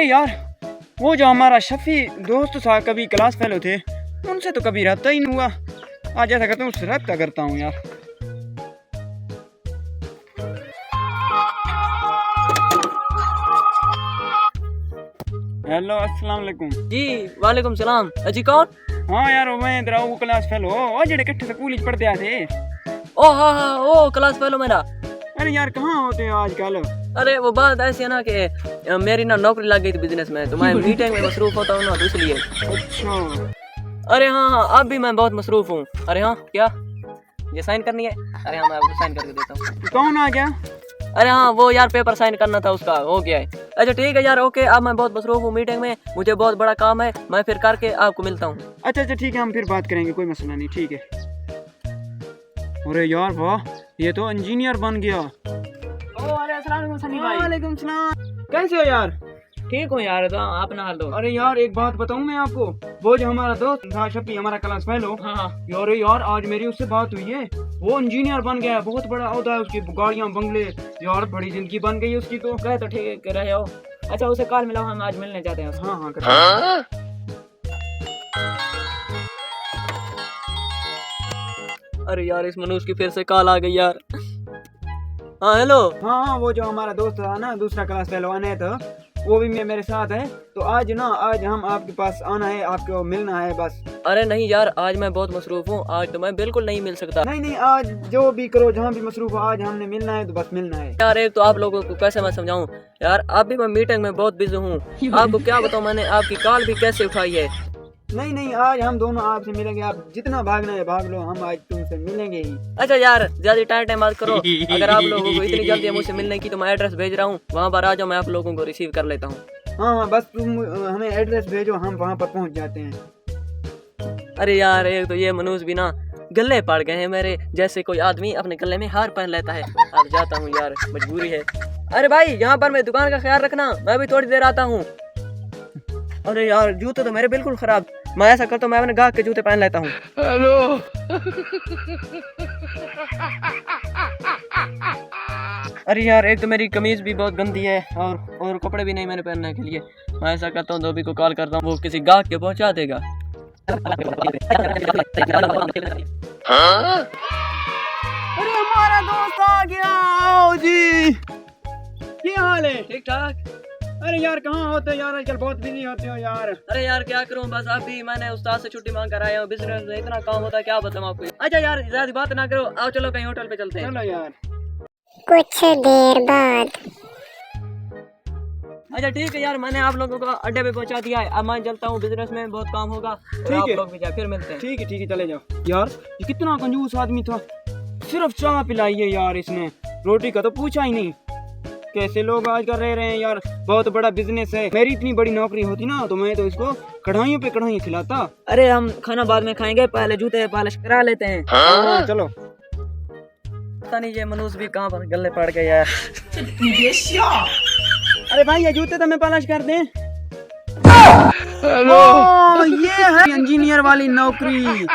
अरे यार, वो जो हमारा शफी दोस्त था, कभी क्लास फेलो थे, उनसे तो कभी रब्ता ही नहीं हुआ। आज ऐसा करता हूँ, उससे रब्ता करता हूँ यार। हेलो, अस्सलाम वालेकुम। जी वालेकुम सलाम। अजी कौन? हाँ यार, मैं इधर वो क्लास फेलो वो जेड़े इकट्ठे स्कूल पढ़ते आए थे। ओ हाँ, ओ क्लास फेलो मेरा। अरे यार, कहाँ होते हो आजकल? अरे वो बात ऐसी है ना कि मेरी ना नौकरी लग गई थी बिजनेस में, तो मैं मीटिंग में मसरूफ होता हूँ ना, तो इसलिए। अच्छा। अरे हाँ, अब भी मैं बहुत मसरूफ हूँ। अरे हाँ, क्या ये साइन करनी है? अरे हाँ, मैं आपको साइन करके देता हूँ। कौन आ गया? अरे हाँ, वो यार पेपर साइन करना था, उसका हो गया है। अच्छा ठीक है यार, ओके। अब मैं बहुत मसरूफ हूँ मीटिंग में, मुझे बहुत बड़ा काम है, मैं फिर करके आपको मिलता हूँ। अच्छा ठीक है, हम फिर बात करेंगे, कोई मसला नहीं, ठीक है। अरे यार वाह, ये तो इंजीनियर बन गया। अरे अस्सलाम वालेकुम सनी भाई। वालेकुम सलाम। कैसे हो यार? ठीक हूँ यार, तो अपना हाल दो। अरे यार, एक बात बताऊं मैं आपको, वो जो हमारा दोस्त था शफी, हमारा क्लास फेलो, हाँ यार आज मेरी उससे बात हुई है। वो इंजीनियर बन गया है, बहुत बड़ा ओहदा है उसकी, गाड़ियां बंगले, यार बड़ी जिंदगी बन गई उसकी तो। गए तो ठीक रहे हो। अच्छा उसे कॉल मिलाओ, हम आज मिलने जाते हैं उससे। हाँ कर। अरे यार, इस मनुष्य की फिर से कॉल आ गई यार। हाँ हेलो। हाँ, वो जो हमारा दोस्त था ना, दूसरा क्लास फेलो अनैत, वो भी मेरे साथ है। तो आज हम आपके पास आना है, आपको मिलना है बस। अरे नहीं यार, आज मैं बहुत मसरूफ हूँ, आज तो मैं बिल्कुल नहीं मिल सकता। नहीं, आज जो भी करो, जहाँ भी मसरूफ हो, आज हमने मिलना है तो बस मिलना है यार एक तो आप लोगों को कैसे मैं समझाऊं यार, अभी मैं मीटिंग में बहुत बिजी हूँ। आपको क्या बताऊं, मैंने आपकी कॉल भी कैसे उठाई है। नहीं, आज हम दोनों आपसे मिलेंगे, आप जितना भागना है भाग लो, हम आज तुमसे मिलेंगे ही। अच्छा यार, ज्यादा टाइम मत करो। अगर आप लोगों को इतनी जल्दी है मुझसे मिलने की, तो मैं एड्रेस भेज रहा हूँ, वहाँ पर आ जाओ, मैं आप लोगों को रिसीव कर लेता हूँ। हाँ, बस तुम हमें एड्रेस भेजो, हम वहाँ पर पहुँच जाते हैं। अरे यार, एक तो ये मनुष्य भी ना गले पड़ गए हैं मेरे, जैसे कोई आदमी अपने गले में हार पहन लेता है। अब जाता हूँ यार, मजबूरी है। अरे भाई, यहाँ पर मेरी दुकान का ख्याल रखना, मैं भी थोड़ी देर आता हूँ। अरे यार, जूते तो मेरे बिल्कुल खराब। मैं ऐसा करता हूँ, मैं अपने गाहक के जूते पहन लेता हूँ। हेलो। अरे यार, एक तो मेरी कमीज भी बहुत गंदी है, और कपड़े भी नहीं मैंने पहनने के लिए। मैं ऐसा करता हूँ, धोबी को कॉल करता हूँ, वो किसी गाहक के पहुँचा देगा। हाँ? अरे हमारा दोस्त आ गया। आओ जी, क्या हाल है? ठीक ठाक। अरे यार, कहाँ होते हो यार, आजकल बहुत बिजी होते हो यार। अरे यार क्या करूं, बस अभी मैंने उस्ताद से छुट्टी मांग कर आया हूँ, बिजनेस में इतना काम होता है, क्या बताऊं आपको। अच्छा यार, ज्यादा बात ना करो, आओ चलो कहीं होटल पे चलते हैं। चलो यार। कुछ देर बाद। अच्छा ठीक है यार, मैंने आप लोगों को अड्डे पे पहुंचा दिया है, अब मैं चलता हूँ, बिजनेस में बहुत काम होगा। ठीक आप है। लोग भी जाए, फिर मिलते हैं। ठीक है, चले जाओ। यार, ये कितना कंजूस आदमी था, सिर्फ चाय पिलाई है यार इसने, रोटी का तो पूछा ही नहीं। कैसे लोग आजकल रह रहे हैं यार, बहुत बड़ा बिजनेस है। मेरी इतनी बड़ी नौकरी होती ना, तो मैं तो इसको कढ़ाइयों पे कढ़ाई खिलाता। अरे हम खाना बाद में खाएंगे, पहले जूते पॉलिश करा लेते हैं। हाँ, चलो। पता नहीं ये मनुष्य भी कहाँ पर गले पड़ गया यार। अरे भाई, ये जूते तो मैं पॉलिश कर दें। हेलो। ये है इंजीनियर वाली नौकरी।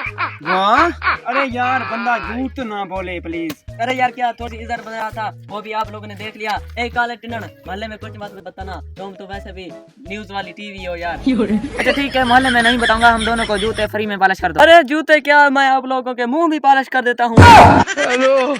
वाह। अरे यार, बंदा झूठ तो ना बोले प्लीज। अरे यार, क्या थोड़ी इधर बना था, वो भी आप लोगों ने देख लिया। एक काले टिनन, मोहल्ले में कुछ मत बताना, तुम तो वैसे भी न्यूज वाली टीवी हो यार। अच्छा ठीक है, मोहल्ले में नहीं बताऊंगा, हम दोनों को जूते फ्री में पॉलिश कर दो। अरे जूते क्या, मैं आप लोगों के मुंह भी पॉलिश कर देता हूँ। हेलो।